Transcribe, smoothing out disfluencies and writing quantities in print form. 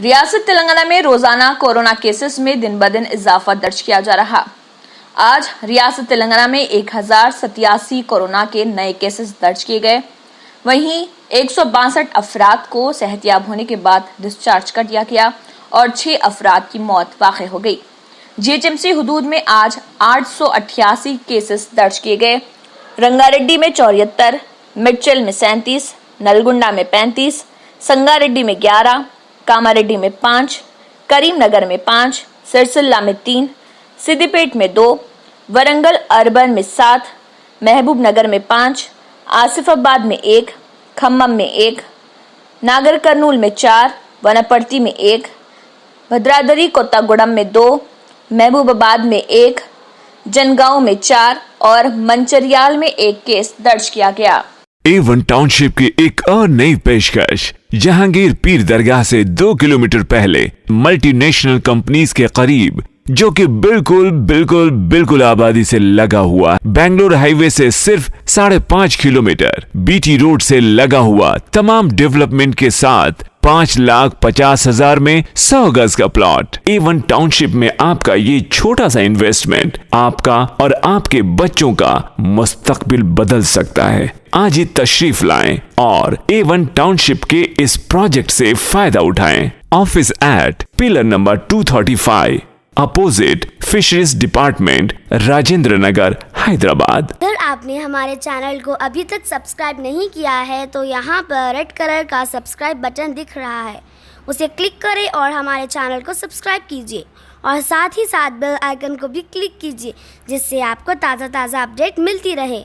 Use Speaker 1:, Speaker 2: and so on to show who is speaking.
Speaker 1: रियासत तेलंगाना में रोजाना कोरोना केसेस में दिन ब दिन इजाफा दर्ज किया जा रहा। आज रियासत तेलंगाना में 1087 कोरोना के नए केसेस दर्ज किए गए। वहीं 162 अफराद को सेहतियाब होने के बाद डिस्चार्ज कर दिया गया और 6 अफराद की मौत वाक़ई हो गई। जीएचएमसी हुदूद में आज 888 केसेस दर्ज किए गए। रंगारेड्डी में 74, मिर्चल में 37, नलगुंडा में 35, संगारेड्डी में 11, कामारेड्डी में 5, करीमनगर में 5, सिरसिल्ला में 3, सिद्दीपेट में 2, वरंगल अर्बन में 7, महबूब नगर में 5, आसिफाबाद में 1, खम्मम में 1, नागर कर्नूल में 4, वनपर्ती में 1, भद्रादरी कोत्तागुड़म में 2, महबूबाबाद में 1, जनगांव में 4 और मंचरियाल में 1 केस दर्ज किया गया।
Speaker 2: A1 टाउनशिप की एक और नई पेशकश। जहांगीर पीर दरगाह से 2 किलोमीटर पहले मल्टीनेशनल कंपनीज के करीब, जो कि बिल्कुल आबादी से लगा हुआ, बेंगलोर हाईवे से सिर्फ 5.5 किलोमीटर, बीटी रोड से लगा हुआ, तमाम डेवलपमेंट के साथ 5,50,000 में 100 गज का प्लॉट। A1 टाउनशिप में आपका ये छोटा सा इन्वेस्टमेंट आपका और आपके बच्चों का मुस्तकबिल बदल सकता है। आज ही तशरीफ लाएं और A1 टाउनशिप के इस प्रोजेक्ट से फायदा उठाएं। Office at pillar number 235 opposite fisheries department, Rajendra Nagar, Hyderabad.
Speaker 3: अगर आपने हमारे चैनल को अभी तक सब्सक्राइब नहीं किया है तो यहाँ पर रेड कलर का सब्सक्राइब बटन दिख रहा है, उसे क्लिक करें और हमारे चैनल को सब्सक्राइब कीजिए और साथ ही साथ बेल आइकन को भी क्लिक कीजिए, जिससे आपको ताज़ा अपडेट मिलती रहे।